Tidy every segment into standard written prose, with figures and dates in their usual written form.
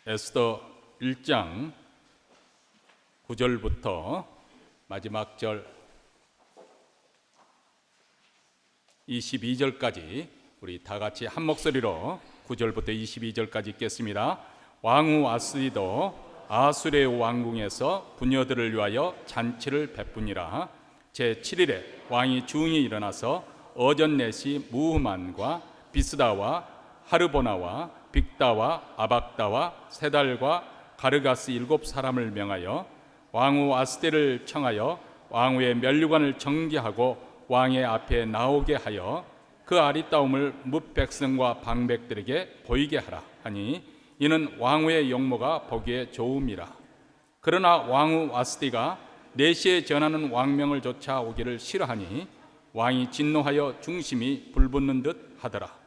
에스더 1장 9절부터 마지막 절 22절까지 우리 다 같이 한 목소리로 9절부터 22절까지 읽겠습니다. 왕후 아스리도 아수르의 왕궁에서 부녀들을 위하여 잔치를 베푸니라. 제7일에 왕이 중이 일어나서 어전넷이 무흐만과 비스다와 하르보나와 빅다와 아박다와 세달과 가르가스 7사람을 명하여 왕후 아스테를 청하여 왕후의 면류관을 정지하고 왕의 앞에 나오게 하여 그 아리따움을 뭇 백성과 방백들에게 보이게 하라 하니 이는 왕후의 용모가 보기에 좋음이라. 그러나 왕후 아스티가 내시에 전하는 왕명을 조차 오기를 싫어하니 왕이 진노하여 중심이 불붙는 듯 하더라.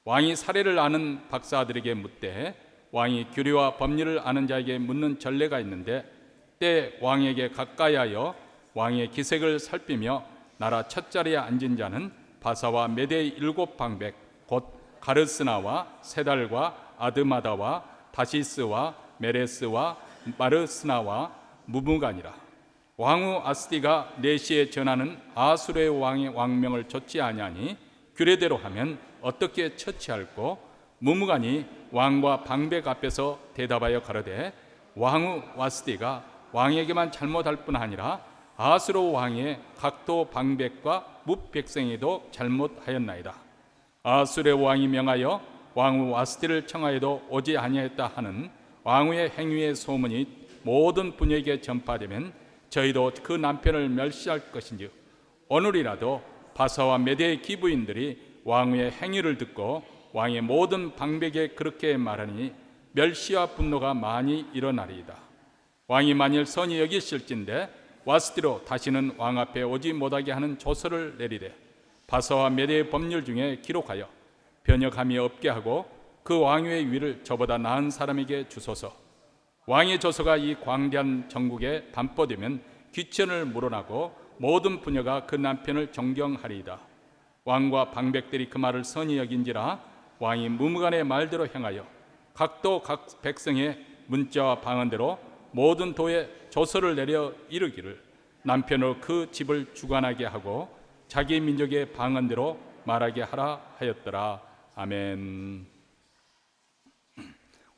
왕이 사례를 아는 박사들에게 묻되 왕이 규례와 법률을 아는 자에게 묻는 전례가 있는데 때 왕에게 가까이 하여 왕의 기색을 살피며 나라 첫 자리에 앉은 자는 바사와 메대의 7방백 곧 가르스나와 세달과 아드마다와 다시스와 메레스와 마르스나와 무무간이라. 왕후 아스티가 내시에 전하는 아수르의 왕의 왕명을 좋지 아니하니 규례대로 하면 어떻게 처치할꼬? 무무간이 왕과 방백 앞에서 대답하여 가로되 왕후 아스티가 왕에게만 잘못할 뿐 아니라 아수르 왕의 각도 방백과 뭇 백성에도 잘못하였나이다. 아수르 왕이 명하여 왕후 아스티를 청하여도 오지 아니하였다 하는 왕후의 행위의 소문이 모든 분에게 전파되면 저희도 그 남편을 멸시할 것인지 오늘이라도 바사와 메대의 기부인들이 왕후의 행위를 듣고 왕의 모든 방백에 그렇게 말하니 멸시와 분노가 많이 일어나리이다. 왕이 만일 선히 여기실진데 와스티로 다시는 왕 앞에 오지 못하게 하는 조서를 내리되 바사와 메대의 법률 중에 기록하여 변역함이 없게 하고 그 왕위의 위를 저보다 나은 사람에게 주소서. 왕의 조서가 이 광대한 전국에 반포되면 귀천을 물어나고 모든 부녀가 그 남편을 존경하리이다. 왕과 방백들이 그 말을 선히 여긴지라 왕이 무무간의 말대로 행하여 각도 각 백성의 문자와 방언대로 모든 도에 조서를 내려 이르기를 남편으로 그 집을 주관하게 하고 자기 민족의 방언대로 말하게 하라 하였더라. 아멘.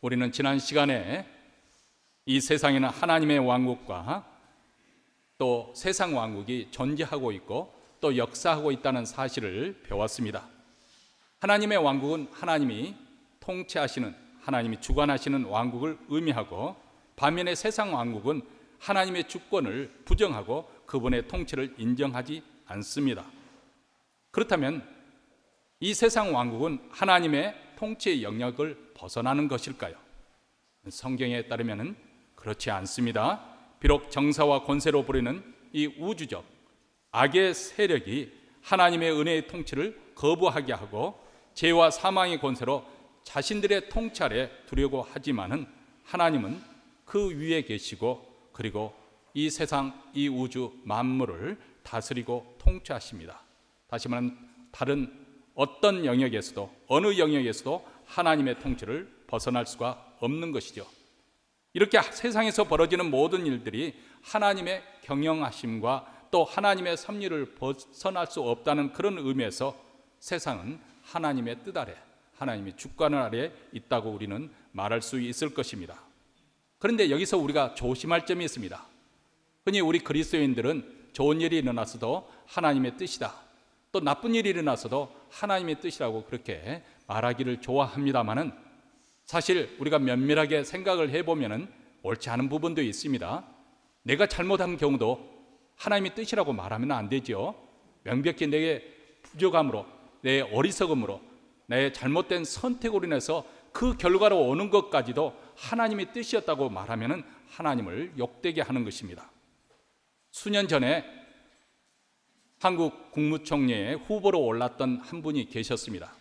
우리는 지난 시간에 이 세상에는 하나님의 왕국과 또 세상 왕국이 존재하고 있고 또 역사하고 있다는 사실을 배웠습니다. 하나님의 왕국은 하나님이 통치하시는, 하나님이 주관하시는 왕국을 의미하고 반면에 세상 왕국은 하나님의 주권을 부정하고 그분의 통치를 인정하지 않습니다. 그렇다면 이 세상 왕국은 하나님의 통치의 영역을 벗어나는 것일까요? 성경에 따르면 그렇지 않습니다. 비록 정사와 권세로 부리는 이 우주적 악의 세력이 하나님의 은혜의 통치를 거부하게 하고 죄와 사망의 권세로 자신들의 통치 아래 두려고 하지만은 하나님은 그 위에 계시고 그리고 이 세상, 이 우주 만물을 다스리고 통치하십니다. 다시 말하면 다른 어떤 영역에서도 어느 영역에서도 하나님의 통치를 벗어날 수가 없는 것이죠. 이렇게 세상에서 벌어지는 모든 일들이 하나님의 경영하심과 또 하나님의 섭리를 벗어날 수 없다는 그런 의미에서 세상은 하나님의 뜻 아래, 하나님의 주권 아래 있다고 우리는 말할 수 있을 것입니다. 그런데 여기서 우리가 조심할 점이 있습니다. 흔히 우리 그리스도인들은 좋은 일이 일어났어도 하나님의 뜻이다, 또 나쁜 일이 일어났어도 하나님의 뜻이라고 그렇게 말하기를 좋아합니다마는 사실 우리가 면밀하게 생각을 해보면 옳지 않은 부분도 있습니다. 내가 잘못한 경우도 하나님의 뜻이라고 말하면 안 되죠. 명백히 내게 부족함으로, 내 어리석음으로, 내 잘못된 선택으로 인해서 그 결과로 오는 것까지도 하나님의 뜻이었다고 말하면 하나님을 욕되게 하는 것입니다. 수년 전에 한국 국무총리의 후보로 올랐던 한 분이 계셨습니다.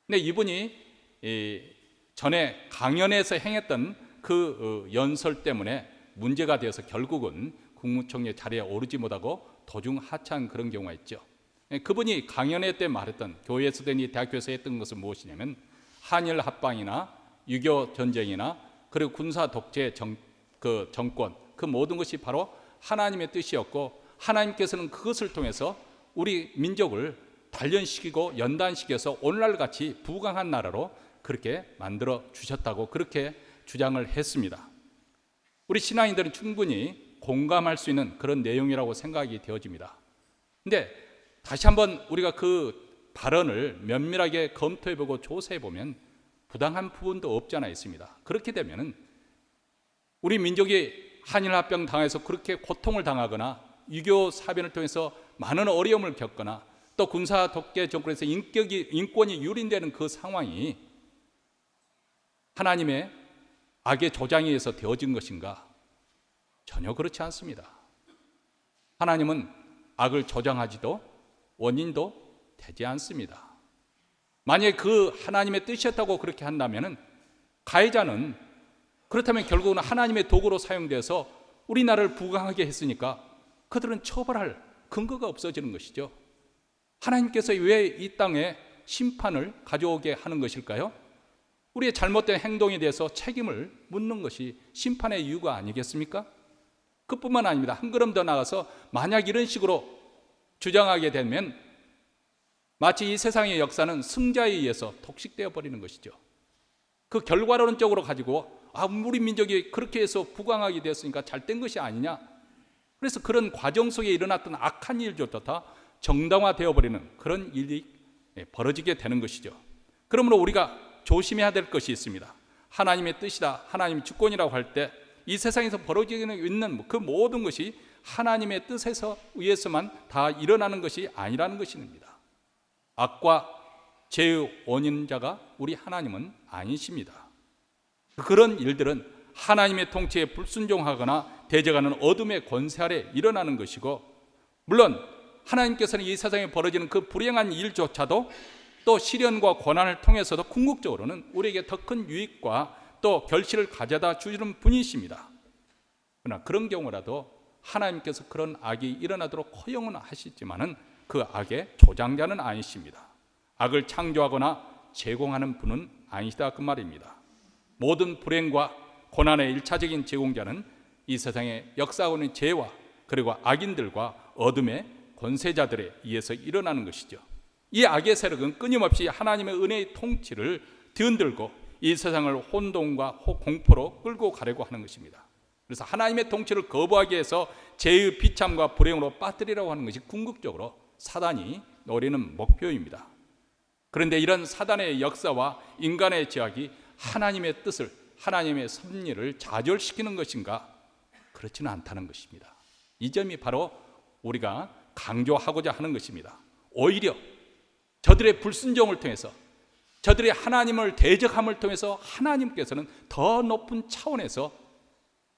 근데 이분이 전에 강연에서 행했던 그 연설 때문에 문제가 되어서 결국은 국무총리 자리에 오르지 못하고 도중 하차한 그런 경우가 있죠. 그분이 강연회 때 말했던, 교회에서 되니 대학교에서 했던 것은 무엇이냐면 한일 합방이나 6.25 전쟁이나 그리고 군사 독재 정권, 그 모든 것이 바로 하나님의 뜻이었고, 하나님께서는 그것을 통해서 우리 민족을 단련시키고 연단시켜서 오늘날같이 부강한 나라로 그렇게 만들어 주셨다고 그렇게 주장을 했습니다. 우리 신앙인들은 충분히 공감할 수 있는 그런 내용이라고 생각이 되어집니다. 근데 다시 한번 우리가 그 발언을 면밀하게 검토해보고 조사해보면 부당한 부분도 없지 않아 있습니다. 그렇게 되면 우리 민족이 한일합병 당해서 그렇게 고통을 당하거나 유교 사변을 통해서 많은 어려움을 겪거나 또 군사 독재 정권에서 인권이 유린되는 그 상황이 하나님의 악의 조장에 의해서 되어진 것인가? 전혀 그렇지 않습니다. 하나님은 악을 조장하지도 원인도 되지 않습니다. 만약에 그 하나님의 뜻이었다고 그렇게 한다면 가해자는 그렇다면 결국은 하나님의 도구로 사용돼서 우리나라를 부강하게 했으니까 그들은 처벌할 근거가 없어지는 것이죠. 하나님께서 왜 이 땅에 심판을 가져오게 하는 것일까요? 우리의 잘못된 행동에 대해서 책임을 묻는 것이 심판의 이유가 아니겠습니까? 그뿐만 아닙니다. 한 걸음 더 나가서 만약 이런 식으로 주장하게 되면 마치 이 세상의 역사는 승자에 의해서 독식되어 버리는 것이죠. 그 결과론적으로 가지고 우리 민족이 그렇게 해서 부강하게 되었으니까 잘된 것이 아니냐. 그래서 그런 과정 속에 일어났던 악한 일조차 다 정당화되어 버리는 그런 일이 벌어지게 되는 것이죠. 그러므로 우리가 조심해야 될 것이 있습니다. 하나님의 뜻이다, 하나님의 주권이라고 할 때 이 세상에서 벌어지고 있는 그 모든 것이 하나님의 뜻에서 의해서만 다 일어나는 것이 아니라는 것입니다. 악과 죄의 원인자가 우리 하나님은 아니십니다. 그런 일들은 하나님의 통치에 불순종하거나 대적하는 어둠의 권세 아래 일어나는 것이고, 물론 하나님께서는 이 세상에 벌어지는 그 불행한 일조차도 또 시련과 고난을 통해서도 궁극적으로는 우리에게 더 큰 유익과 또 결실을 가져다 주시는 분이십니다. 그러나 그런 경우라도 하나님께서 그런 악이 일어나도록 허용은 하시지만은 그 악의 조장자는 아니십니다. 악을 창조하거나 제공하는 분은 아니시다 그 말입니다. 모든 불행과 고난의 일차적인 제공자는 이 세상에 역사하고 있는 죄와 그리고 악인들과 어둠의 권세자들에 의해서 일어나는 것이죠. 이 악의 세력은 끊임없이 하나님의 은혜의 통치를 뒤흔들고 이 세상을 혼돈과 공포로 끌고 가려고 하는 것입니다. 그래서 하나님의 통치를 거부하게 해서 죄의 비참과 불행으로 빠뜨리라고 하는 것이 궁극적으로 사단이 노리는 목표입니다. 그런데 이런 사단의 역사와 인간의 죄악이 하나님의 뜻을, 하나님의 섭리를 좌절시키는 것인가? 그렇지는 않다는 것입니다. 이 점이 바로 우리가 강조하고자 하는 것입니다. 오히려 저들의 불순종을 통해서, 저들의 하나님을 대적함을 통해서 하나님께서는 더 높은 차원에서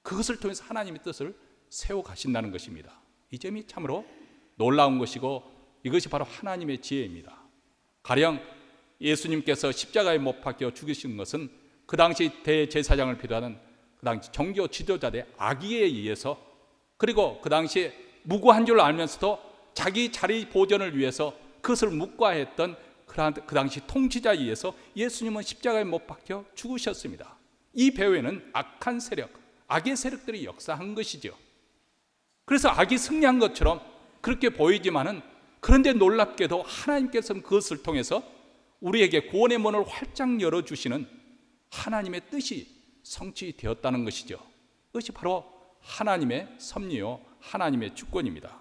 그것을 통해서 하나님의 뜻을 세워가신다는 것입니다. 이 점이 참으로 놀라운 것이고 이것이 바로 하나님의 지혜입니다. 가령 예수님께서 십자가에 못 박혀 죽으신 것은 그 당시 대제사장을 비롯하는 그 당시 종교 지도자들의 악의에 의해서, 그리고 그 당시에 무고한 줄 알면서도 자기 자리 보전을 위해서 그것을 묵과했던 그 당시 통치자에 의해서 예수님은 십자가에 못 박혀 죽으셨습니다. 이 배후에는 악한 세력, 악의 세력들이 역사한 것이죠. 그래서 악이 승리한 것처럼 그렇게 보이지만은, 그런데 놀랍게도 하나님께서는 그것을 통해서 우리에게 구원의 문을 활짝 열어주시는 하나님의 뜻이 성취되었다는 것이죠. 그것이 바로 하나님의 섭리요 하나님의 주권입니다.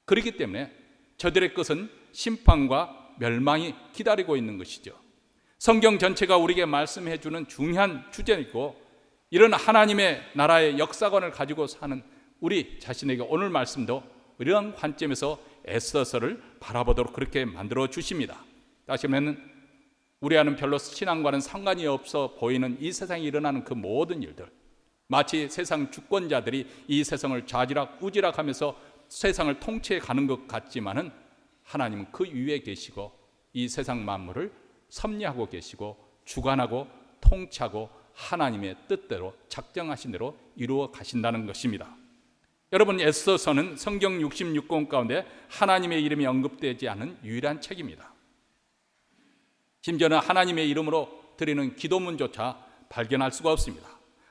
그렇기 때문에 저들의 것은 심판과 멸망이 기다리고 있는 것이죠. 성경 전체가 우리에게 말씀해 주는 중요한 주제이고, 이런 하나님의 나라의 역사관을 가지고 사는 우리 자신에게 오늘 말씀도 이런 관점에서 에스더서를 바라보도록 그렇게 만들어 주십니다. 다시 말하면 우리와는 별로 신앙과는 상관이 없어 보이는 이 세상에 일어나는 그 모든 일들, 마치 세상 주권자들이 이 세상을 좌지락 우지락하면서 세상을 통치해 가는 것 같지만은 하나님은 그 위에 계시고 이 세상 만물을 섭리하고 계시고 주관하고 통치하고 하나님의 뜻대로 작정하신 대로 이루어 가신다는 것입니다. 여러분, 에스더서는 성경 66권 가운데 하나님의 이름이 언급되지 않은 유일한 책입니다. 심지어는 하나님의 이름으로 드리는 기도문조차 발견할 수가 없습니다.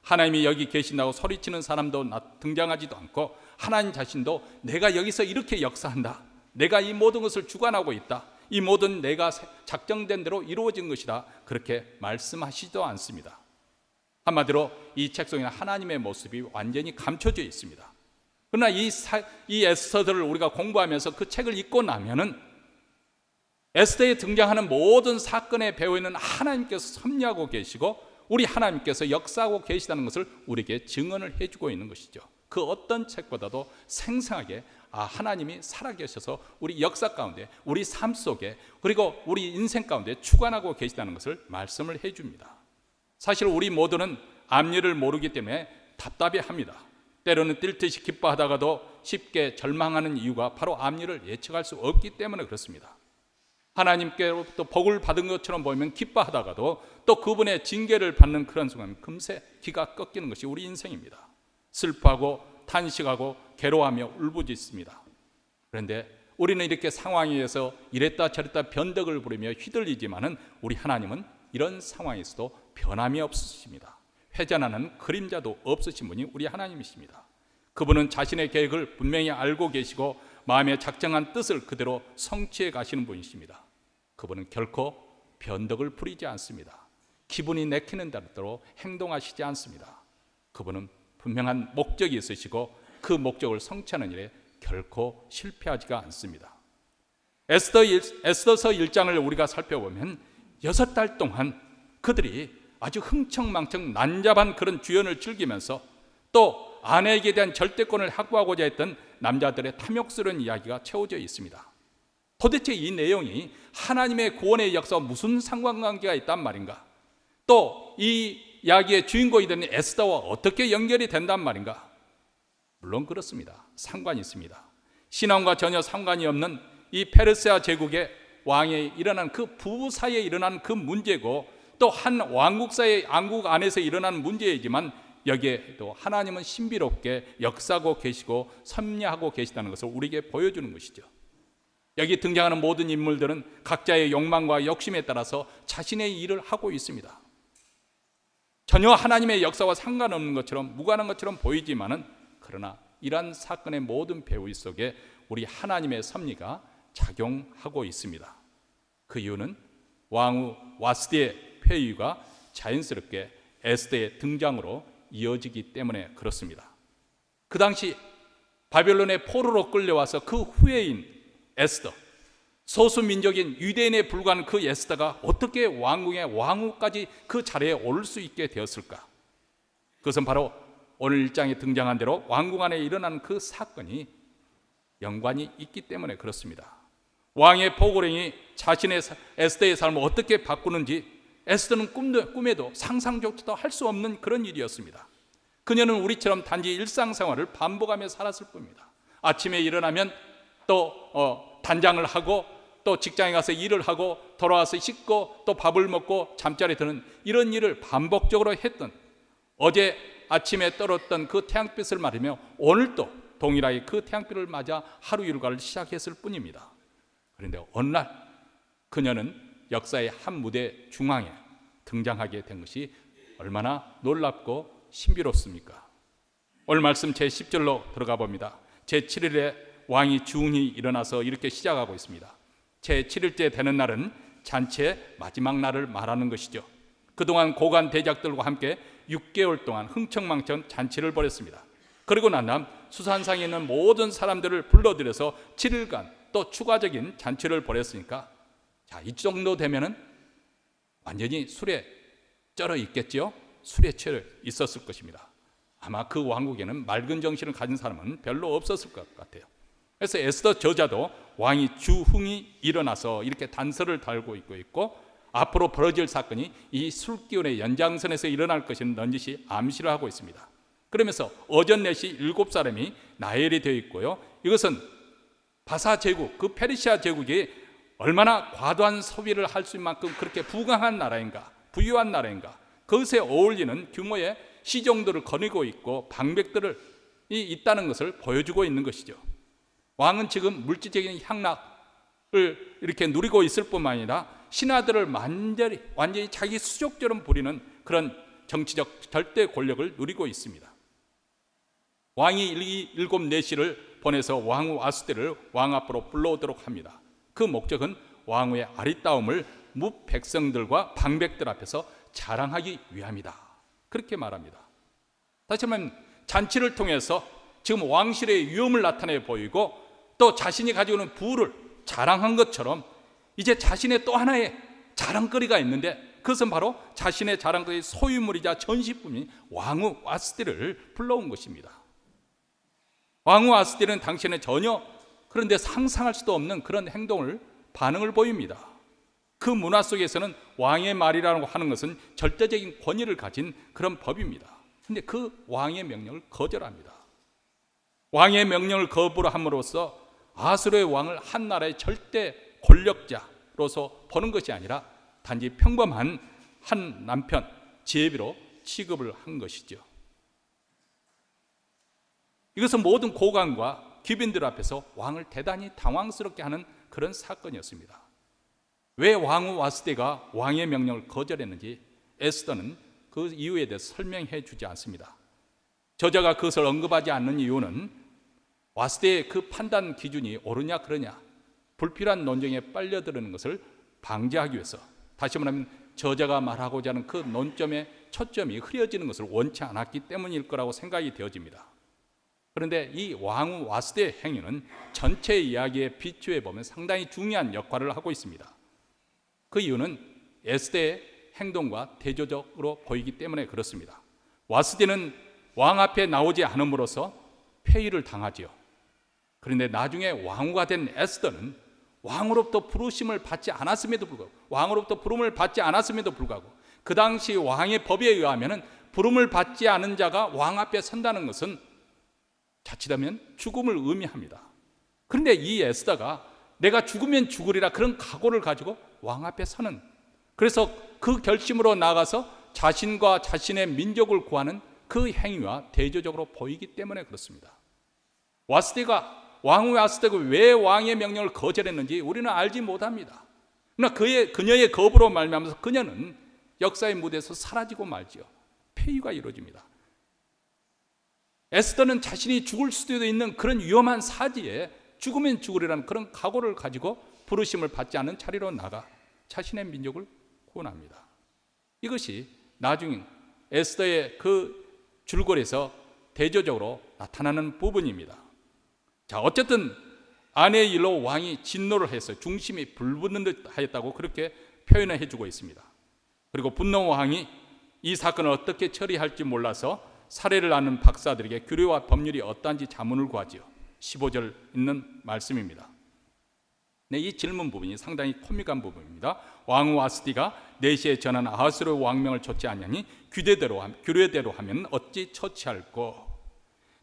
하나님이 여기 계신다고 소리치는 사람도 등장하지도 않고 하나님 자신도 내가 여기서 이렇게 역사한다, 내가 이 모든 것을 주관하고 있다, 이 모든 내가 작정된 대로 이루어진 것이다, 그렇게 말씀하시지도 않습니다. 한마디로 이 책 속에는 하나님의 모습이 완전히 감춰져 있습니다. 그러나 이 에스더들을 우리가 공부하면서 그 책을 읽고 나면은 에스더에 등장하는 모든 사건의 배후에는 하나님께서 섭리하고 계시고 우리 하나님께서 역사하고 계시다는 것을 우리에게 증언을 해주고 있는 것이죠. 그 어떤 책보다도 생생하게 하나님이 살아계셔서 우리 역사 가운데, 우리 삶 속에, 그리고 우리 인생 가운데 주관하고 계시다는 것을 말씀을 해줍니다. 사실 우리 모두는 앞일을 모르기 때문에 답답해합니다. 때로는 뛸 듯이 기뻐하다가도 쉽게 절망하는 이유가 바로 앞일을 예측할 수 없기 때문에 그렇습니다. 하나님께로부터 복을 받은 것처럼 보이면 기뻐하다가도 또 그분의 징계를 받는 그런 순간 금세 기가 꺾이는 것이 우리 인생입니다. 슬퍼하고 탄식하고 괴로워하며 울부짖습니다. 그런데 우리는 이렇게 상황에 의해서 이랬다 저랬다 변덕을 부리며 휘둘리지만은 우리 하나님은 이런 상황에서도 변함이 없으십니다. 회전하는 그림자도 없으신 분이 우리 하나님이십니다. 그분은 자신의 계획을 분명히 알고 계시고 마음에 작정한 뜻을 그대로 성취해 가시는 분이십니다. 그분은 결코 변덕을 부리지 않습니다. 기분이 내키는 대로 행동하시지 않습니다. 그분은 분명한 목적이 있으시고 그 목적을 성취하는 일에 결코 실패하지가 않습니다. 에스더서 1장을 우리가 살펴보면 6달 동안 그들이 아주 흥청망청 난잡한 그런 주연을 즐기면서 또 아내에게 대한 절대권을 확보하고자 했던 남자들의 탐욕스러운 이야기가 채워져 있습니다. 도대체 이 내용이 하나님의 구원의 역사와 무슨 상관관계가 있단 말인가? 또 이 이야기의 주인공이 되는 에스더와 어떻게 연결이 된단 말인가? 물론 그렇습니다. 상관이 있습니다. 신앙과 전혀 상관이 없는 이 페르시아 제국의 왕에 일어난 그 부부 사이에 일어난 그 문제고 또 한 왕국 안에서 일어난 문제이지만 여기에도 하나님은 신비롭게 역사하고 계시고 섭리하고 계시다는 것을 우리에게 보여주는 것이죠. 여기 등장하는 모든 인물들은 각자의 욕망과 욕심에 따라서 자신의 일을 하고 있습니다. 전혀 하나님의 역사와 상관없는 것처럼 무관한 것처럼 보이지만은 그러나 이러한 사건의 모든 배후 속에 우리 하나님의 섭리가 작용하고 있습니다. 그 이유는 왕후 와스디의 폐위가 자연스럽게 에스더의 등장으로 이어지기 때문에 그렇습니다. 그 당시 바벨론의 포로로 끌려와서 그 후예인 에스더, 소수민족인 유대인에 불과한 그 에스더가 어떻게 왕궁의 왕후까지 그 자리에 오를 수 있게 되었을까? 그것은 바로 오늘 1장에 등장한 대로 왕궁 안에 일어난 그 사건이 연관이 있기 때문에 그렇습니다. 왕의 포고령이 자신의 에스더의 삶을 어떻게 바꾸는지 에스더는 꿈에도 상상조차도 할 수 없는 그런 일이었습니다. 그녀는 우리처럼 단지 일상생활을 반복하며 살았을 뿐입니다. 아침에 일어나면 또 단장을 하고 또 직장에 가서 일을 하고 돌아와서 씻고 또 밥을 먹고 잠자리에 드는 이런 일을 반복적으로 했던, 어제 아침에 떨었던 그 태양빛을 맞으며 오늘도 동일하게 그 태양빛을 맞아 하루 일과를 시작했을 뿐입니다. 그런데 어느 날 그녀는 역사의 한 무대 중앙에 등장하게 된 것이 얼마나 놀랍고 신비롭습니까? 오늘 말씀 제10절로 들어가 봅니다. 제7일에 왕이 중히 일어나서 이렇게 시작하고 있습니다. 제7일째 되는 날은 잔치의 마지막 날을 말하는 것이죠. 그동안 고관 대작들과 함께 6개월 동안 흥청망청 잔치를 벌였습니다. 그리고 난 다음 수산상에 있는 모든 사람들을 불러들여서 7일간 또 추가적인 잔치를 벌였으니까 자, 이 정도 되면은 완전히 술에 쩔어 있겠죠. 술에 취해 있었을 것입니다. 아마 그 왕국에는 맑은 정신을 가진 사람은 별로 없었을 것 같아요. 그래서 에스더 저자도 왕이 주흥이 일어나서 이렇게 단서를 달고 있고 앞으로 벌어질 사건이 이 술기운의 연장선에서 일어날 것을 넌지시 암시를 하고 있습니다. 그러면서 어전넷이 7사람이 나열이 되어 있고요. 이것은 바사 제국, 그 페르시아 제국이 얼마나 과도한 소비를 할 수 있는 만큼 그렇게 부강한 나라인가, 부유한 나라인가, 그것에 어울리는 규모의 시종들을 거느리고 있고 방백들이 있다는 것을 보여주고 있는 것이죠. 왕은 지금 물질적인 향락을 이렇게 누리고 있을 뿐만 아니라 신하들을 완전히 자기 수족처럼 부리는 그런 정치적 절대 권력을 누리고 있습니다. 왕이 일곱 내시를 보내서 왕후 와스대를 왕 앞으로 불러오도록 합니다. 그 목적은 왕후의 아리따움을 무 백성들과 방백들 앞에서 자랑하기 위함이다. 그렇게 말합니다. 다시 말하면 잔치를 통해서 지금 왕실의 위엄을 나타내 보이고 또 자신이 가지고 있는 부를 자랑한 것처럼 이제 자신의 또 하나의 자랑거리가 있는데 그것은 바로 자신의 자랑거리 소유물이자 전시품인 왕후 와스티를 불러온 것입니다. 왕후 와스티는 당시에는 전혀 그런데 상상할 수도 없는 그런 반응을 보입니다. 그 문화 속에서는 왕의 말이라고 하는 것은 절대적인 권위를 가진 그런 법입니다. 그런데 그 왕의 명령을 거절합니다. 왕의 명령을 거부함으로써 아수르의 왕을 한 나라의 절대 권력자로서 보는 것이 아니라 단지 평범한 한 남편, 제비로 취급을 한 것이죠. 이것은 모든 고관과 귀빈들 앞에서 왕을 대단히 당황스럽게 하는 그런 사건이었습니다. 왜 왕후 와스대가 왕의 명령을 거절했는지 에스더는 그 이유에 대해서 설명해 주지 않습니다. 저자가 그것을 언급하지 않는 이유는 와스대의 그 판단 기준이 옳으냐 그러냐 불필요한 논쟁에 빨려드는 것을 방지하기 위해서, 다시 말하면 저자가 말하고자 하는 그 논점의 초점이 흐려지는 것을 원치 않았기 때문일 거라고 생각이 되어집니다. 그런데 이 왕후 와스대의 행위는 전체 이야기에 비추해 보면 상당히 중요한 역할을 하고 있습니다. 그 이유는 에스더의 행동과 대조적으로 보이기 때문에 그렇습니다. 와스대는 왕 앞에 나오지 않음으로써 폐위를 당하지요. 그런데 나중에 왕후가 된 에스더는 왕으로부터 부르심을 받지 않았음에도 불구하고 그 당시 왕의 법에 의하면 부름을 받지 않은 자가 왕 앞에 선다는 것은 자칫하면 죽음을 의미합니다. 그런데 이 에스더가 내가 죽으면 죽으리라 그런 각오를 가지고 왕 앞에 서는, 그래서 그 결심으로 나가서 자신과 자신의 민족을 구하는 그 행위와 대조적으로 보이기 때문에 그렇습니다. 왕후 와스대가 왜 왕의 명령을 거절했는지 우리는 알지 못합니다. 그러나 그녀의 거부로 말미암아서 그녀는 역사의 무대에서 사라지고 말지요. 폐위가 이루어집니다. 에스더는 자신이 죽을 수도 있는 그런 위험한 사지에 죽으면 죽으리라는 그런 각오를 가지고 부르심을 받지 않은 자리로 나가 자신의 민족을 구원합니다. 이것이 나중에 에스더의 그 줄거리에서 대조적으로 나타나는 부분입니다. 자, 어쨌든 아내의 일로 왕이 진노를 해서 중심이 불붙는 듯 하였다고 그렇게 표현을 해주고 있습니다. 그리고 분노 왕이 이 사건을 어떻게 처리할지 몰라서 사례를 아는 박사들에게 규례와 법률이 어떠한지 자문을 구하지요. 15절 있는 말씀입니다. 네, 이 질문 부분이 상당히 코믹한 부분입니다. 왕후 와스티가 내시에 전한 아하스로 왕명을 좋지 않냐니 규례대로 하면 어찌 처치할꼬.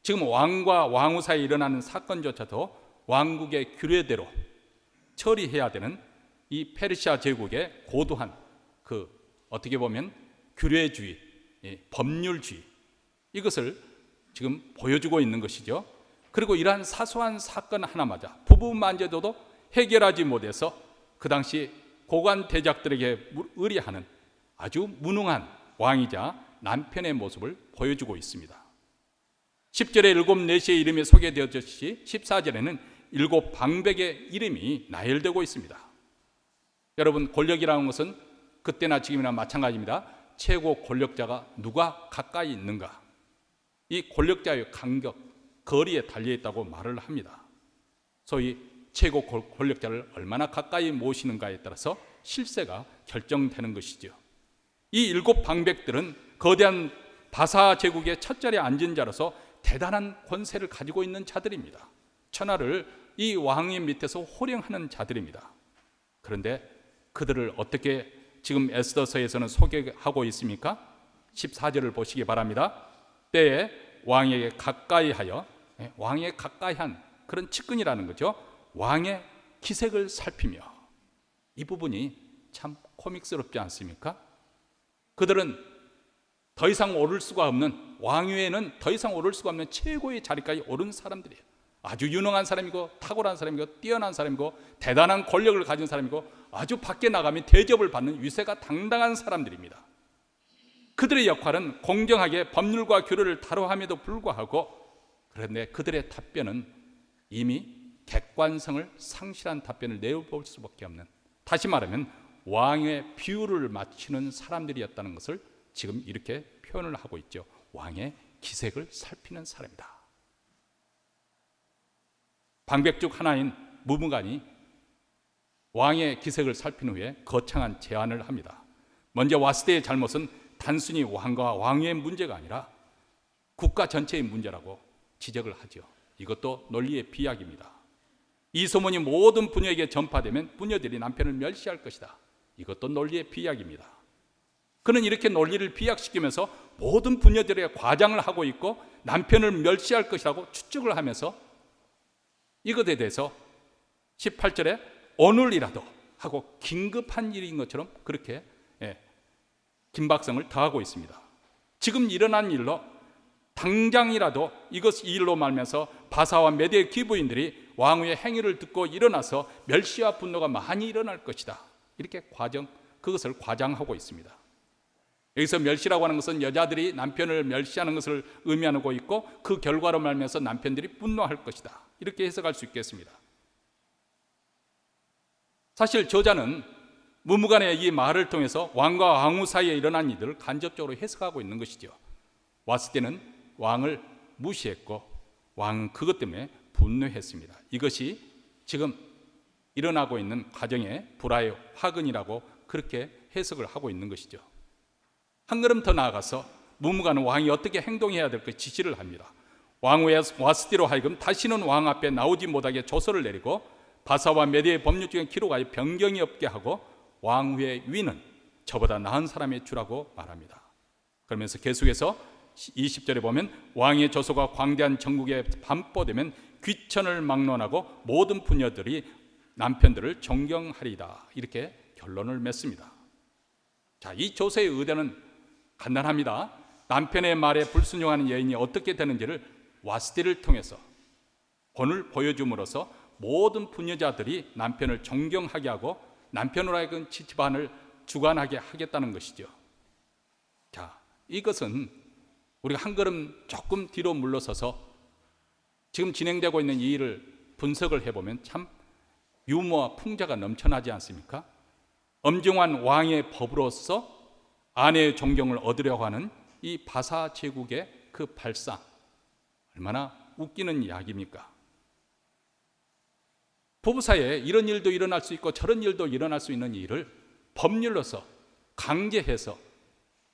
지금 왕과 왕후 사이에 일어나는 사건조차도 왕국의 규례대로 처리해야 되는 이 페르시아 제국의 고도한 그 어떻게 보면 규례주의, 법률주의, 이것을 지금 보여주고 있는 것이죠. 그리고 이러한 사소한 사건 하나마저 부부만져도 해결하지 못해서 그 당시 고관 대작들에게 의뢰하는 아주 무능한 왕이자 남편의 모습을 보여주고 있습니다. 10절에 일곱 내시의 이름이 소개되었듯이 14절에는 일곱 방백의 이름이 나열되고 있습니다. 여러분, 권력이라는 것은 그때나 지금이나 마찬가지입니다. 최고 권력자가 누가 가까이 있는가, 이 권력자의 간격, 거리에 달려있다고 말을 합니다. 소위 최고 권력자를 얼마나 가까이 모시는가에 따라서 실세가 결정되는 것이죠. 이 일곱 방백들은 거대한 바사 제국의 첫 자리에 앉은 자로서 대단한 권세를 가지고 있는 자들입니다. 천하를 이 왕의 밑에서 호령하는 자들입니다. 그런데 그들을 어떻게 지금 에스더서에서는 소개하고 있습니까? 14절을 보시기 바랍니다. 때에 왕에게 가까이하여, 왕에 가까이한 그런 측근이라는 거죠. 왕의 기색을 살피며, 이 부분이 참 코믹스럽지 않습니까? 그들은 더 이상 오를 수가 없는, 왕위에는 더 이상 오를 수가 없는 최고의 자리까지 오른 사람들이에요. 아주 유능한 사람이고 탁월한 사람이고 뛰어난 사람이고 대단한 권력을 가진 사람이고 아주 밖에 나가면 대접을 받는 위세가 당당한 사람들입니다. 그들의 역할은 공정하게 법률과 규례를 다뤄함에도 불구하고, 그런데 그들의 답변은 이미 객관성을 상실한 답변을 내볼 수밖에 없는, 다시 말하면 왕의 비유를 맞추는 사람들이었다는 것을 지금 이렇게 표현을 하고 있죠. 왕의 기색을 살피는 사람이다. 방백죽 하나인 무무간이 왕의 기색을 살핀 후에 거창한 제안을 합니다. 먼저 와스데의 잘못은 단순히 왕과 왕의 문제가 아니라 국가 전체의 문제라고 지적을 하죠. 이것도 논리의 비약입니다. 이 소문이 모든 부녀에게 전파되면 부녀들이 남편을 멸시할 것이다. 이것도 논리의 비약입니다. 그는 이렇게 논리를 비약시키면서 모든 부녀들에게 과장을 하고 있고 남편을 멸시할 것이라고 추측을 하면서 이것에 대해서 18절에 오늘이라도 하고 긴급한 일인 것처럼 그렇게 긴박성을 더하고 있습니다. 지금 일어난 일로 당장이라도 이 일로 말면서 바사와 메대의 기부인들이 왕후의 행위를 듣고 일어나서 멸시와 분노가 많이 일어날 것이다. 이렇게 그것을 과장하고 있습니다. 여기서 멸시라고 하는 것은 여자들이 남편을 멸시하는 것을 의미하고 있고 그 결과로 말면서 남편들이 분노할 것이다. 이렇게 해석할 수 있겠습니다. 사실 저자는 무무간의 이 말을 통해서 왕과 왕후 사이에 일어난 일들을 간접적으로 해석하고 있는 것이죠. 와스데는 왕을 무시했고 왕은 그것 때문에 분노했습니다. 이것이 지금 일어나고 있는 가정의 불화의 화근이라고 그렇게 해석을 하고 있는 것이죠. 한 걸음 더 나아가서 무무간은 왕이 어떻게 행동해야 될까 지시를 합니다. 왕후의 와스디로 하여금 다시는 왕 앞에 나오지 못하게 조서를 내리고 바사와 메대의 법률 중에 기록하여 변경이 없게 하고 왕후의 위는 저보다 나은 사람의 주라고 말합니다. 그러면서 계속해서 20절에 보면 왕의 조서가 광대한 전국에 반포되면 귀천을 막론하고 모든 부녀들이 남편들을 존경하리다. 이렇게 결론을 맺습니다. 자, 이 조서의 의도는 간단합니다. 남편의 말에 불순종하는 여인이 어떻게 되는지를 와스디를 통해서 본을 보여줌으로써 모든 부녀자들이 남편을 존경하게 하고 남편으로 하여금 집안을 주관하게 하겠다는 것이죠. 자, 이것은 우리가 한 걸음 조금 뒤로 물러서서 지금 진행되고 있는 이 일을 분석을 해보면 참 유머와 풍자가 넘쳐나지 않습니까? 엄중한 왕의 법으로서 아내의 존경을 얻으려고 하는 이 바사 제국의 그 발상, 얼마나 웃기는 이야기입니까? 부부 사이에 이런 일도 일어날 수 있고 저런 일도 일어날 수 있는 일을 법률로서 강제해서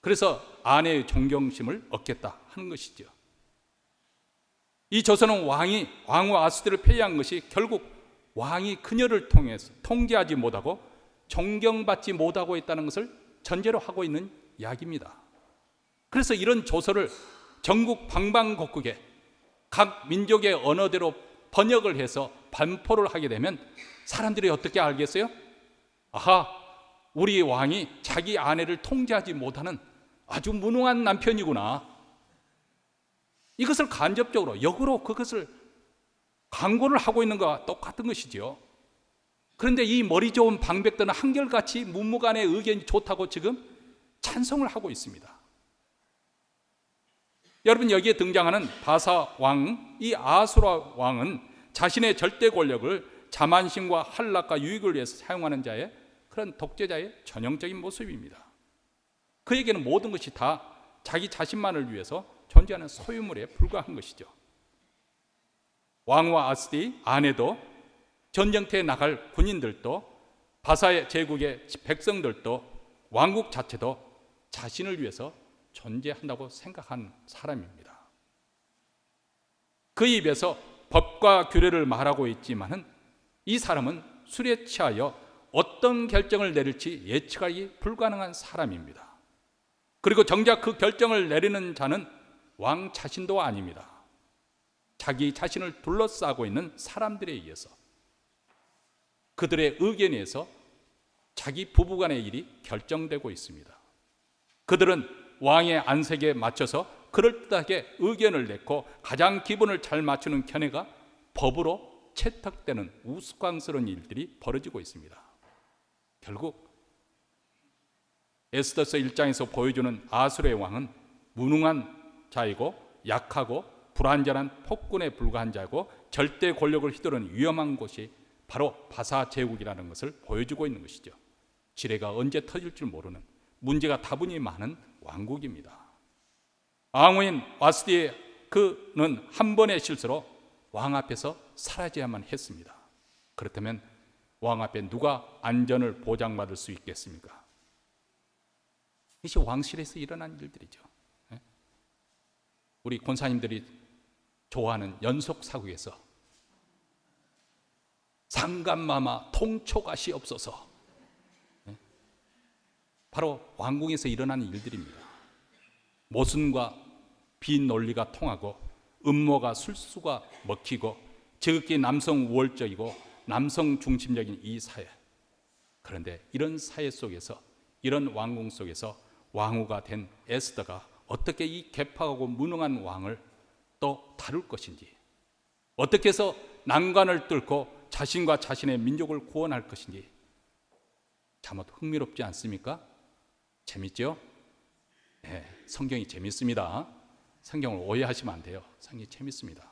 그래서 아내의 존경심을 얻겠다 하는 것이죠. 이 조선은 왕후 아수대를 폐위한 것이 결국 왕이 그녀를 통해서 통제하지 못하고 존경받지 못하고 있다는 것을 전제로 하고 있는 이야기입니다. 그래서 이런 조서를 전국 방방곡곡에 각 민족의 언어대로 번역을 해서 반포를 하게 되면 사람들이 어떻게 알겠어요? 아하, 우리 왕이 자기 아내를 통제하지 못하는 아주 무능한 남편이구나. 이것을 간접적으로 역으로 그것을 광고를 하고 있는 것과 똑같은 것이죠. 그런데 이 머리 좋은 방백들은 한결같이 무무간의 의견이 좋다고 지금 찬성을 하고 있습니다. 여러분, 여기에 등장하는 바사 왕, 이 아수라 왕은 자신의 절대 권력을 자만심과 한락과 유익을 위해서 사용하는 자의 그런 독재자의 전형적인 모습입니다. 그에게는 모든 것이 다 자기 자신만을 위해서 존재하는 소유물에 불과한 것이죠. 왕과 아스디 아내도 전쟁터에 나갈 군인들도 바사의 제국의 백성들도 왕국 자체도 자신을 위해서 존재한다고 생각한 사람입니다. 그 입에서 법과 규례를 말하고 있지만은 이 사람은 술에 취하여 어떤 결정을 내릴지 예측하기 불가능한 사람입니다. 그리고 정작 그 결정을 내리는 자는 왕 자신도 아닙니다. 자기 자신을 둘러싸고 있는 사람들에 의해서 그들의 의견에 의해서 자기 부부간의 일이 결정되고 있습니다. 그들은 왕의 안색에 맞춰서 그럴듯하게 의견을 내고 가장 기분을 잘 맞추는 견해가 법으로 채택되는 우스꽝스러운 일들이 벌어지고 있습니다. 결국 에스더서 1장에서 보여주는 아수르의 왕은 무능한 자이고 약하고 불완전한 폭군에 불과한 자고 절대 권력을 휘두르는 위험한 곳이 바로 바사 제국이라는 것을 보여주고 있는 것이죠. 지뢰가 언제 터질 줄 모르는, 문제가 다분히 많은 왕국입니다. 왕후인 와스디 그는 한 번의 실수로 왕 앞에서 사라져야만 했습니다. 그렇다면 왕 앞에 누가 안전을 보장받을 수 있겠습니까? 이것이 왕실에서 일어난 일들이죠. 우리 권사님들이 좋아하는 연속 사극에서 상감마마 통초가시 없어서, 바로 왕궁에서 일어나는 일들입니다. 모순과 비논리가 통하고 음모가 술수가 먹히고 지극히 남성 우월적이고 남성 중심적인 이 사회. 그런데 이런 사회 속에서, 이런 왕궁 속에서 왕후가 된 에스더가 어떻게 이 개팍하고 무능한 왕을 또 다룰 것인지, 어떻게 해서 난관을 뚫고 자신과 자신의 민족을 구원할 것인지, 참으로 흥미롭지 않습니까? 재밌죠? 네, 성경이 재밌습니다. 성경을 오해하시면 안 돼요. 성경이 재밌습니다.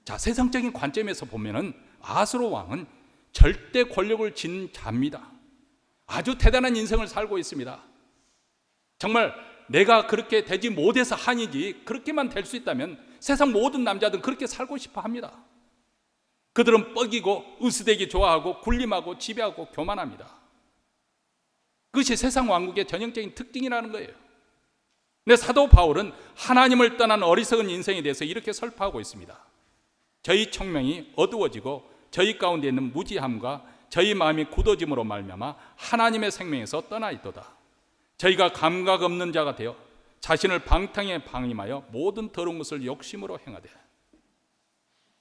자, 세상적인 관점에서 보면은 아수르 왕은 절대 권력을 지닌 자입니다. 아주 대단한 인생을 살고 있습니다. 정말 내가 그렇게 되지 못해서 한이지, 그렇게만 될 수 있다면 세상 모든 남자들은 그렇게 살고 싶어 합니다. 그들은 뻐기고 으스대기 좋아하고 군림하고 지배하고 교만합니다. 그것이 세상 왕국의 전형적인 특징이라는 거예요. 근데 사도 바울은 하나님을 떠난 어리석은 인생에 대해서 이렇게 설파하고 있습니다. 저희 청명이 어두워지고 저희 가운데 있는 무지함과 저희 마음이 굳어짐으로 말미암아 하나님의 생명에서 떠나 있도다. 저희가 감각 없는 자가 되어 자신을 방탕에 방임하여 모든 더러운 것을 욕심으로 행하되,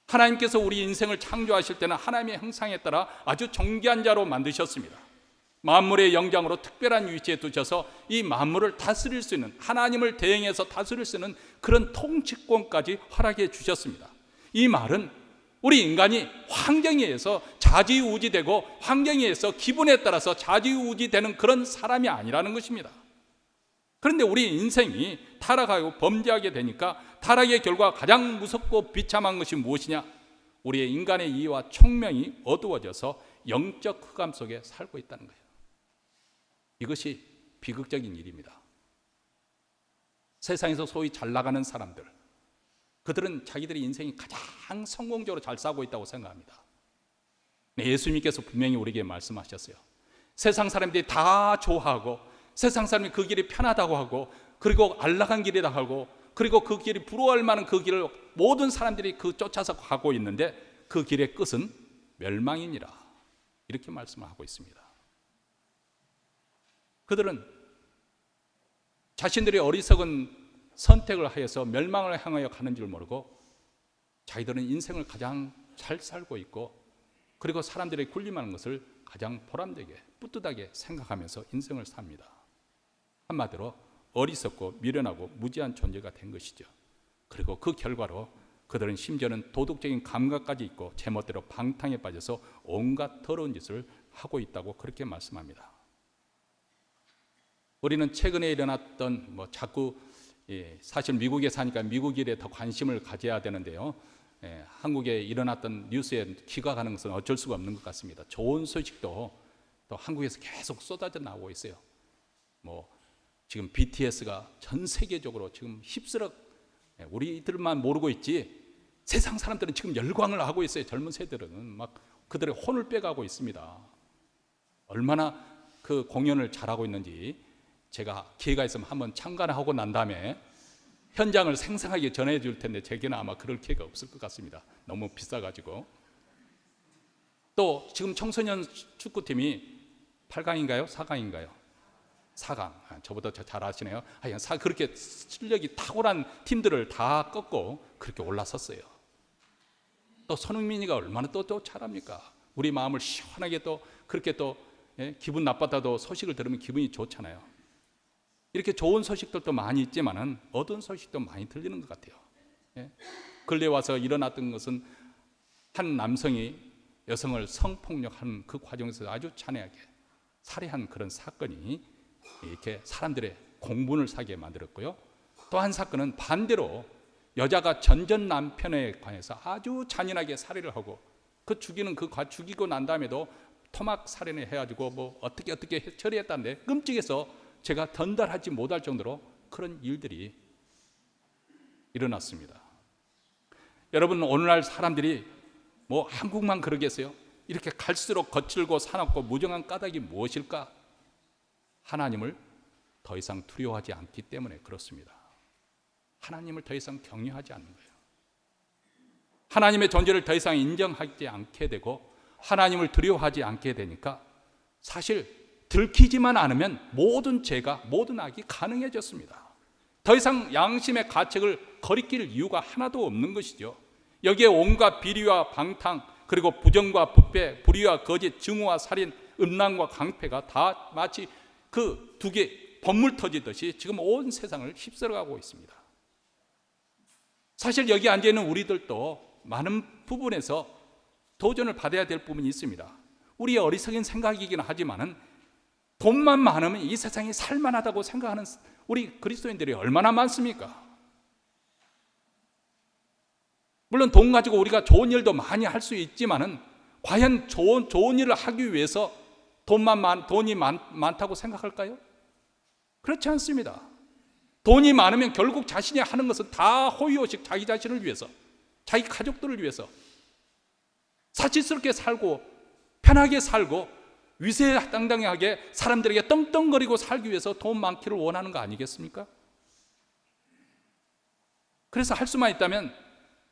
하나님께서 우리 인생을 창조하실 때는 하나님의 형상에 따라 아주 존귀한 자로 만드셨습니다. 만물의 영장으로 특별한 위치에 두셔서 이 만물을 다스릴 수 있는, 하나님을 대행해서 다스릴 수 있는 그런 통치권까지 허락해 주셨습니다. 이 말은 우리 인간이 환경에 의해서 좌지우지되고 환경에 의해서 기분에 따라서 좌지우지되는 그런 사람이 아니라는 것입니다. 그런데 우리 인생이 타락하고 범죄하게 되니까 타락의 결과 가장 무섭고 비참한 것이 무엇이냐? 우리의 인간의 이해와 총명이 어두워져서 영적 흑암 속에 살고 있다는 거예요. 이것이 비극적인 일입니다. 세상에서 소위 잘 나가는 사람들, 그들은 자기들의 인생이 가장 성공적으로 잘 살고 있다고 생각합니다. 예수님께서 분명히 우리에게 말씀하셨어요. 세상 사람들이 다 좋아하고 세상 사람이 그 길이 편하다고 하고, 그리고 안락한 길이다 하고, 그리고 그 길이 부러워할 만한 그 길을 모든 사람들이 그 쫓아서 가고 있는데 그 길의 끝은 멸망이니라, 이렇게 말씀을 하고 있습니다. 그들은 자신들의 어리석은 선택을 하여서 멸망을 향하여 가는 줄 모르고 자기들은 인생을 가장 잘 살고 있고, 그리고 사람들의 군림하는 것을 가장 보람되게 뿌듯하게 생각하면서 인생을 삽니다. 한마디로 어리석고 미련하고 무지한 존재가 된 것이죠. 그리고 그 결과로 그들은 심지어는 도덕적인 감각까지 있고 제멋대로 방탕에 빠져서 온갖 더러운 짓을 하고 있다고 그렇게 말씀합니다. 우리는 최근에 일어났던 자꾸 사실 미국에 사니까 미국 일에 더 관심을 가져야 되는데요. 한국에 일어났던 뉴스에 귀가 가는 것은 어쩔 수가 없는 것 같습니다. 좋은 소식도 또 한국에서 계속 쏟아져 나오고 있어요. 지금 BTS가 전 세계적으로 지금 휩쓸어, 우리들만 모르고 있지 세상 사람들은 지금 열광을 하고 있어요. 젊은 세대들은 막 그들의 혼을 빼가고 있습니다. 얼마나 그 공연을 잘하고 있는지 제가 기회가 있으면 한번 참관하고 난 다음에 현장을 생생하게 전해줄 텐데 제게는 아마 그럴 기회가 없을 것 같습니다. 너무 비싸가지고. 또 지금 청소년 축구팀이 8강인가요? 4강인가요? 4강. 저보다 잘 아시네요. 그렇게 실력이 탁월한 팀들을 다 꺾고 그렇게 올라섰어요. 또 손흥민이가 얼마나 또 잘합니까? 우리 마음을 시원하게 또 그렇게 또 기분 나빴다도 소식을 들으면 기분이 좋잖아요. 이렇게 좋은 소식들도 많이 있지만은 어두운 소식도 많이 들리는 것 같아요. 근래 와서 일어났던 것은 한 남성이 여성을 성폭력한 그 과정에서 아주 잔인하게 살해한 그런 사건이 이렇게 사람들의 공분을 사게 만들었고요. 또 한 사건은 반대로 여자가 전전 남편에 관해서 아주 잔인하게 살해를 하고 죽이고 난 다음에도 토막 살인을 해가지고 뭐 어떻게 처리했다는데 끔찍해서 제가 전달하지 못할 정도로 그런 일들이 일어났습니다. 여러분, 오늘날 사람들이 뭐 한국만 그러겠어요? 이렇게 갈수록 거칠고 사납고 무정한 까닭이 무엇일까? 하나님을 더 이상 두려워하지 않기 때문에 그렇습니다. 하나님을 더 이상 경외하지 않는 거예요. 하나님의 존재를 더 이상 인정하지 않게 되고 하나님을 두려워하지 않게 되니까 사실 들키지만 않으면 모든 죄가, 모든 악이 가능해졌습니다. 더 이상 양심의 가책을 거리낄 이유가 하나도 없는 것이죠. 여기에 온갖 비리와 방탕, 그리고 부정과 부패, 불의와 거짓, 증오와 살인, 음란과 강패가 다 마치 그 두 개 번물 터지듯이 지금 온 세상을 휩쓸어가고 있습니다. 사실 여기 앉아있는 우리들도 많은 부분에서 도전을 받아야 될 부분이 있습니다. 우리의 어리석은 생각이긴 하지만은 돈만 많으면 이 세상이 살만하다고 생각하는 우리 그리스도인들이 얼마나 많습니까? 물론 돈 가지고 우리가 좋은 일도 많이 할 수 있지만은 과연 좋은 일을 하기 위해서 돈이 많다고 생각할까요? 그렇지 않습니다. 돈이 많으면 결국 자신이 하는 것은 다 호의호식, 자기 자신을 위해서, 자기 가족들을 위해서 사치스럽게 살고 편하게 살고 위세당당하게 사람들에게 떵떵거리고 살기 위해서 돈 많기를 원하는 거 아니겠습니까? 그래서 할 수만 있다면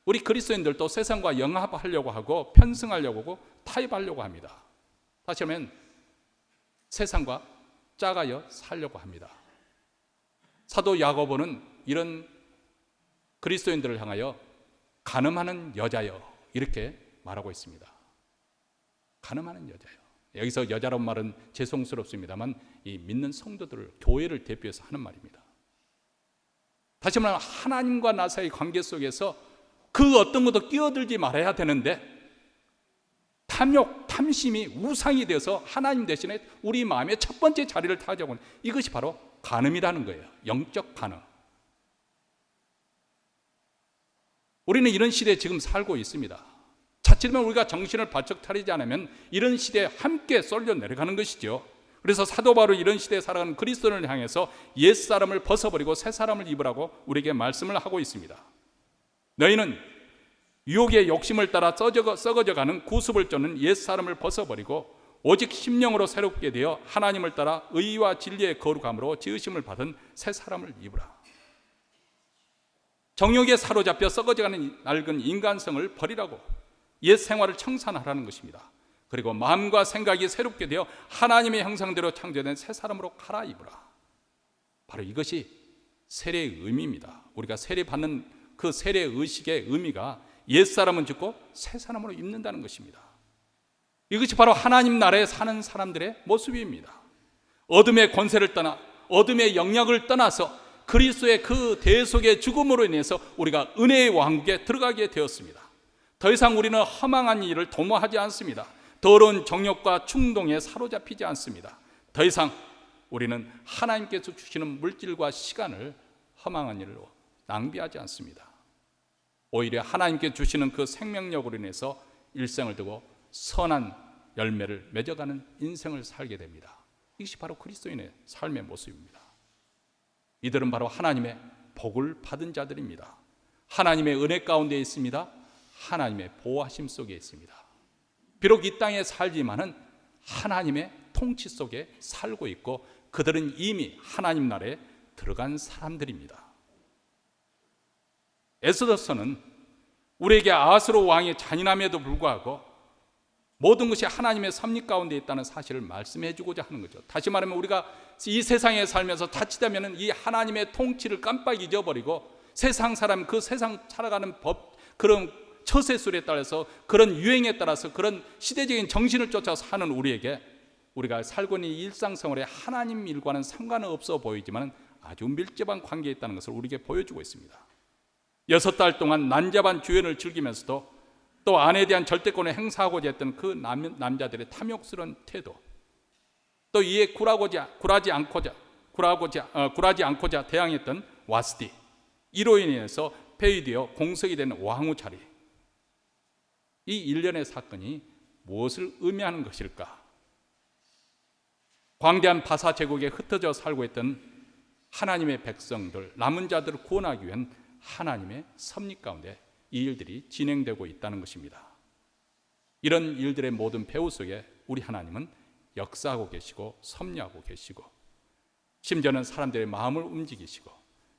우리 그리스도인들도 세상과 영합하려고 하고 편승하려고 하고 타협하려고 합니다. 다시 하면 세상과 짝하여 살려고 합니다. 사도 야고보는 이런 그리스도인들을 향하여 간음하는 여자여 이렇게 말하고 있습니다. 간음하는 여자여. 여기서 여자란 말은 죄송스럽습니다만 이 믿는 성도들을, 교회를 대표해서 하는 말입니다. 다시 말하면 하나님과 나 사이의 관계 속에서 그 어떤 것도 끼어들지 말아야 되는데 탐욕, 탐심이 우상이 되어서 하나님 대신에 우리 마음의 첫 번째 자리를 타자고 하는 이것이 바로 간음이라는 거예요. 영적 간음. 우리는 이런 시대에 지금 살고 있습니다. 자칫하면 우리가 정신을 바짝 차리지 않으면 이런 시대에 함께 쏠려 내려가는 것이죠. 그래서 사도 바울은 이런 시대에 살아가는 그리스도인을 향해서 옛사람을 벗어버리고 새사람을 입으라고 우리에게 말씀을 하고 있습니다. 너희는 유혹의 욕심을 따라 썩어져가는 구습을 쫓는 옛사람을 벗어버리고 오직 심령으로 새롭게 되어 하나님을 따라 의와 진리의 거룩함으로 지으심을 받은 새사람을 입으라. 정욕에 사로잡혀 썩어져가는 낡은 인간성을 버리라고 옛 생활을 청산하라는 것입니다. 그리고 마음과 생각이 새롭게 되어 하나님의 형상대로 창조된 새 사람으로 갈아입으라. 바로 이것이 세례의 의미입니다. 우리가 세례받는 그 세례 의식의 의미가 옛 사람은 죽고 새 사람으로 입는다는 것입니다. 이것이 바로 하나님 나라에 사는 사람들의 모습입니다. 어둠의 권세를 떠나 어둠의 영역을 떠나서 그리스도의 그 대속의 죽음으로 인해서 우리가 은혜의 왕국에 들어가게 되었습니다. 더 이상 우리는 허망한 일을 도모하지 않습니다. 더러운 정욕과 충동에 사로잡히지 않습니다. 더 이상 우리는 하나님께서 주시는 물질과 시간을 허망한 일로 낭비하지 않습니다. 오히려 하나님께 주시는 그 생명력으로 인해서 일생을 두고 선한 열매를 맺어가는 인생을 살게 됩니다. 이것이 바로 그리스도인의 삶의 모습입니다. 이들은 바로 하나님의 복을 받은 자들입니다. 하나님의 은혜 가운데 있습니다. 하나님의 보호하심 속에 있습니다. 비록 이 땅에 살지만은 하나님의 통치 속에 살고 있고 그들은 이미 하나님 나라에 들어간 사람들입니다. 에스더서는 우리에게 아하스로 왕의 잔인함에도 불구하고 모든 것이 하나님의 섭리 가운데 있다는 사실을 말씀해 주고자 하는 거죠. 다시 말하면 우리가 이 세상에 살면서 자칫하면 이 하나님의 통치를 깜빡 잊어버리고 세상 사람, 그 세상 살아가는 법, 그런 처세술에 따라서 그런 유행에 따라서 그런 시대적인 정신을 쫓아서 사는 우리에게 우리가 살고 있는 일상생활에 하나님 일과는 상관은 없어 보이지만 아주 밀접한 관계에 있다는 것을 우리에게 보여주고 있습니다. 6달 동안 난잡한 주연을 즐기면서도 또 아내에 대한 절대권을 행사하고자 했던 그 남자들의 탐욕스러운 태도, 또 이에 굴하지 않고자 굴하지 않고자 대항했던 와스디, 이로 인해서 폐위되어 공석이 된 왕후 자리, 이 일련의 사건이 무엇을 의미하는 것일까? 광대한 바사 제국에 흩어져 살고 있던 하나님의 백성들, 남은 자들을 구원하기 위한 하나님의 섭리 가운데 이 일들이 진행되고 있다는 것입니다. 이런 일들의 모든 배후 속에 우리 하나님은 역사하고 계시고 섭리하고 계시고, 심지어는 사람들의 마음을 움직이시고,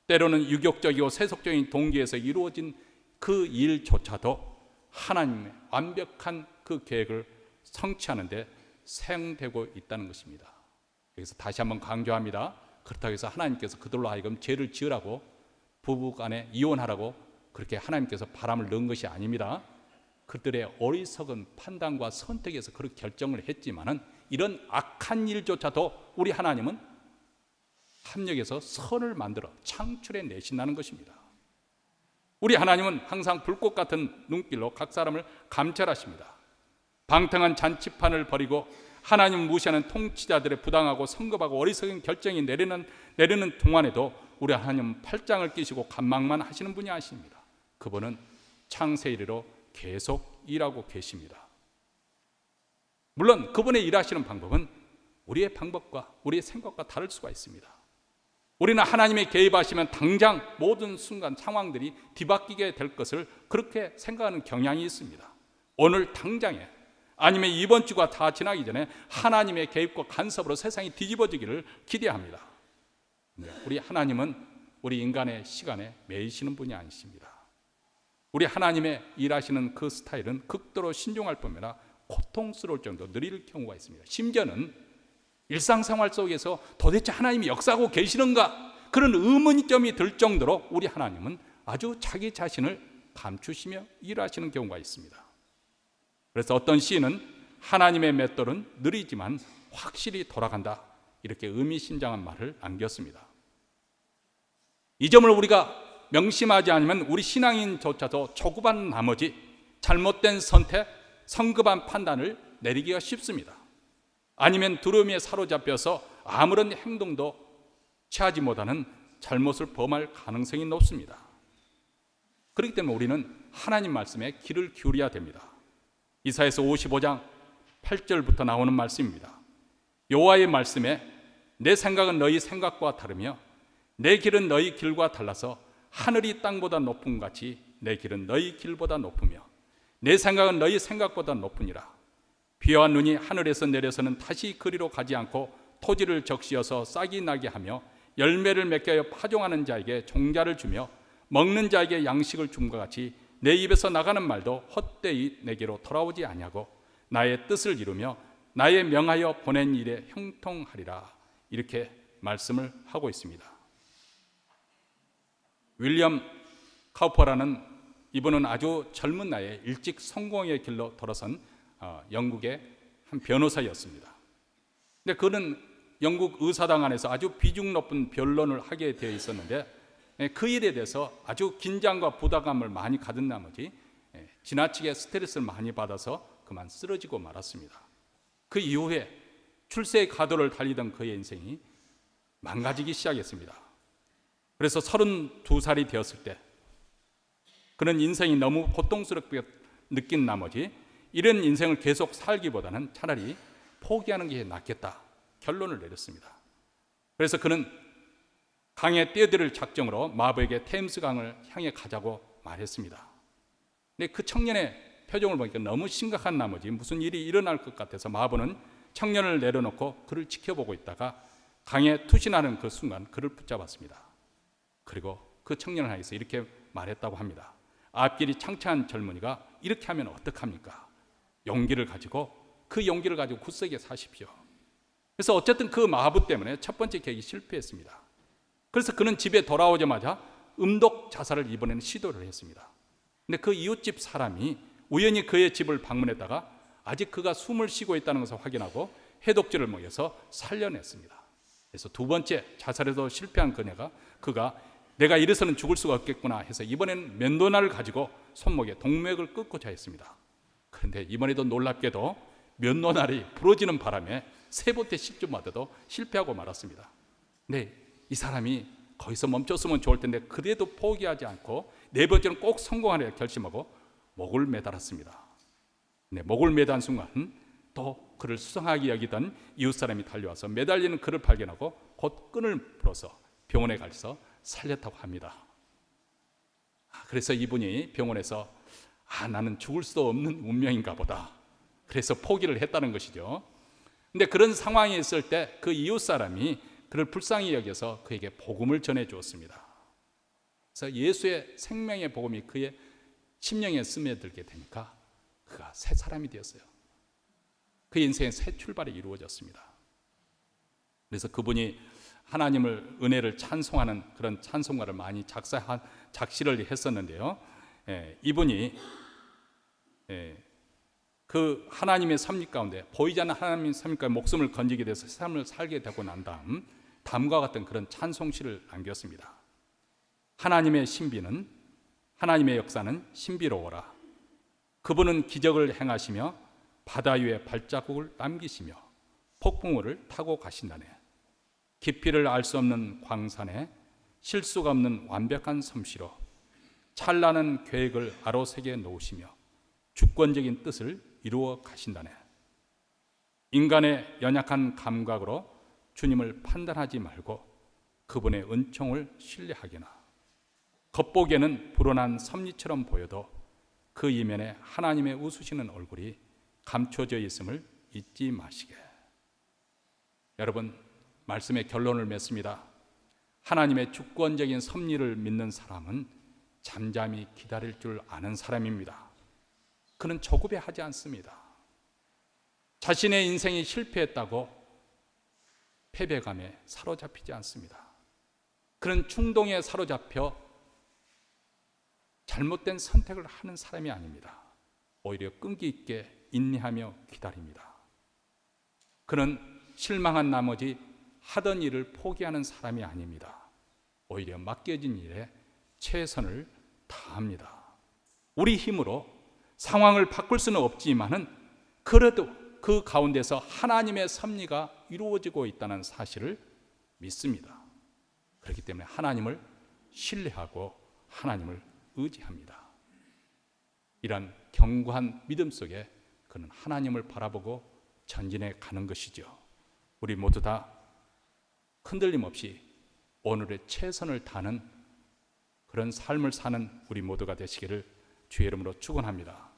때로는 유격적이고 세속적인 동기에서 이루어진 그 일조차도 하나님의 완벽한 그 계획을 성취하는 데 사용되고 있다는 것입니다. 여기서 다시 한번 강조합니다. 그렇다고 해서 하나님께서 그들로 하여금 죄를 지으라고, 부부간에 이혼하라고 그렇게 하나님께서 바람을 넣은 것이 아닙니다. 그들의 어리석은 판단과 선택에서 그렇게 결정을 했지만은 이런 악한 일조차도 우리 하나님은 합력해서 선을 만들어 창출해 내신다는 것입니다. 우리 하나님은 항상 불꽃 같은 눈길로 각 사람을 감찰하십니다. 방탕한 잔치판을 벌이고 하나님 무시하는 통치자들의 부당하고 성급하고 어리석은 결정이 내리는 동안에도 우리 하나님은 팔짱을 끼시고 간망만 하시는 분이 아십니다. 그분은 창세 이래로 계속 일하고 계십니다. 물론 그분의 일하시는 방법은 우리의 방법과 우리의 생각과 다를 수가 있습니다. 우리는 하나님의 개입하시면 당장 모든 순간 상황들이 뒤바뀌게 될 것을 그렇게 생각하는 경향이 있습니다. 오늘 당장에, 아니면 이번 주가 다 지나기 전에 하나님의 개입과 간섭으로 세상이 뒤집어지기를 기대합니다. 우리 하나님은 우리 인간의 시간에 매이시는 분이 아니십니다. 우리 하나님의 일하시는 그 스타일은 극도로 신중할 뿐만 고통스러울 정도로 느릴 경우가 있습니다. 심지어는 일상생활 속에서 도대체 하나님이 역사하고 계시는가, 그런 의문점이 들 정도로 우리 하나님은 아주 자기 자신을 감추시며 일하시는 경우가 있습니다. 그래서 어떤 시인은 하나님의 맷돌은 느리지만 확실히 돌아간다, 이렇게 의미심장한 말을 남겼습니다. 이 점을 우리가 명심하지 않으면 우리 신앙인조차도 조급한 나머지 잘못된 선택, 성급한 판단을 내리기가 쉽습니다. 아니면 두려움에 사로잡혀서 아무런 행동도 취하지 못하는 잘못을 범할 가능성이 높습니다. 그렇기 때문에 우리는 하나님 말씀에 귀를 기울여야 됩니다. 이사야서 55장 8절부터 나오는 말씀입니다. 여호와의 말씀에 내 생각은 너희 생각과 다르며 내 길은 너희 길과 달라서 하늘이 땅보다 높음 같이 내 길은 너희 길보다 높으며 내 생각은 너희 생각보다 높으니라. 비와 눈이 하늘에서 내려서는 다시 그리로 가지 않고 토지를 적시어서 싹이 나게 하며 열매를 맺게 파종하는 자에게 종자를 주며 먹는 자에게 양식을 줌과 같이 내 입에서 나가는 말도 헛되이 내게로 돌아오지 아니하고 나의 뜻을 이루며 나의 명하여 보낸 일에 형통하리라, 이렇게 말씀을 하고 있습니다. 윌리엄 카우퍼라는 이분은 아주 젊은 나이에 일찍 성공의 길로 돌아선 영국의 한 변호사였습니다. 근데 그는 영국 의사당 안에서 아주 비중 높은 변론을 하게 되어 있었는데 그 일에 대해서 아주 긴장과 부담감을 많이 가진 나머지 지나치게 스트레스를 많이 받아서 그만 쓰러지고 말았습니다. 그 이후에 출세의 가도를 달리던 그의 인생이 망가지기 시작했습니다. 그래서 32살이 되었을 때 그는 인생이 너무 고통스럽게 느낀 나머지 이런 인생을 계속 살기보다는 차라리 포기하는 게 낫겠다 결론을 내렸습니다. 그래서 그는 강에 뛰어들을 작정으로 마부에게 테임스 강을 향해 가자고 말했습니다. 근데 그 청년의 표정을 보니까 너무 심각한 나머지 무슨 일이 일어날 것 같아서 마부는 청년을 내려놓고 그를 지켜보고 있다가 강에 투신하는 그 순간 그를 붙잡았습니다. 그리고 그 청년을 향해서 이렇게 말했다고 합니다. 앞길이 창창한 젊은이가 이렇게 하면 어떡합니까? 용기를 가지고 그 용기를 가지고 굳세게 사십시오. 그래서 어쨌든 그 마부 때문에 첫 번째 계획이 실패했습니다. 그래서 그는 집에 돌아오자마자 음독 자살을 이번에는 시도를 했습니다. 근데 그 이웃집 사람이 우연히 그의 집을 방문했다가 아직 그가 숨을 쉬고 있다는 것을 확인하고 해독제를 먹여서 살려냈습니다. 그래서 두 번째 자살에도 실패한 그가 내가 이래서는 죽을 수가 없겠구나 해서 이번에는 면도날을 가지고 손목에 동맥을 끊고자 했습니다. 그런데 이번에도 놀랍게도 면도날이 부러지는 바람에 세 번째 시도마다도 실패하고 말았습니다. 네, 이 사람이 거기서 멈췄으면 좋을 텐데 그래도 포기하지 않고 네 번째는 꼭 성공하려 결심하고 목을 매달았습니다. 네, 목을 매단 순간 또 그를 수상하게 여기던 이웃 사람이 달려와서 매달리는 그를 발견하고 곧 끈을 풀어서 병원에 가서 살렸다고 합니다. 그래서 이분이 병원에서 나는 죽을 수도 없는 운명인가 보다, 그래서 포기를 했다는 것이죠. 근데 그런 상황에 있을 때 그 이웃 사람이 그를 불쌍히 여겨서 그에게 복음을 전해 주었습니다. 그래서 예수의 생명의 복음이 그의 심령에 스며들게 되니까 그가 새 사람이 되었어요. 그 인생의 새 출발이 이루어졌습니다. 그래서 그분이 하나님을, 은혜를 찬송하는 그런 찬송가를 많이 작시를 했었는데요. 이분이 그 하나님의 섭리 가운데, 보이지 않는 하나님의 섭리 가운데 목숨을 건지게 돼서 삶을 살게 되고 난 다음 다음과 같은 그런 찬송시를 남겼습니다. 하나님의 신비는, 하나님의 역사는 신비로워라. 그분은 기적을 행하시며 바다 위에 발자국을 남기시며 폭풍우를 타고 가신다네. 깊이를 알 수 없는 광산에 실수가 없는 완벽한 솜씨로 찬란한 계획을 아로새겨 놓으시며 주권적인 뜻을 이루어 가신다네. 인간의 연약한 감각으로 주님을 판단하지 말고 그분의 은총을 신뢰하게나. 겉보기에는 불온한 섭리처럼 보여도 그 이면에 하나님의 웃으시는 얼굴이 감춰져 있음을 잊지 마시게. 여러분, 말씀의 결론을 맺습니다. 하나님의 주권적인 섭리를 믿는 사람은 잠잠히 기다릴 줄 아는 사람입니다. 그는 조급해하지 않습니다. 자신의 인생이 실패했다고 패배감에 사로잡히지 않습니다. 그는 충동에 사로잡혀 잘못된 선택을 하는 사람이 아닙니다. 오히려 끈기 있게 인내하며 기다립니다. 그는 실망한 나머지 하던 일을 포기하는 사람이 아닙니다. 오히려 맡겨진 일에 최선을 다합니다. 우리 힘으로 상황을 바꿀 수는 없지만은 그래도 그 가운데서 하나님의 섭리가 이루어지고 있다는 사실을 믿습니다. 그렇기 때문에 하나님을 신뢰하고 하나님을 의지합니다. 이런 견고한 믿음 속에 그는 하나님을 바라보고 전진해 가는 것이죠. 우리 모두 다 흔들림 없이 오늘의 최선을 다하는 그런 삶을 사는 우리 모두가 되시기를 주의 이름으로 축원합니다.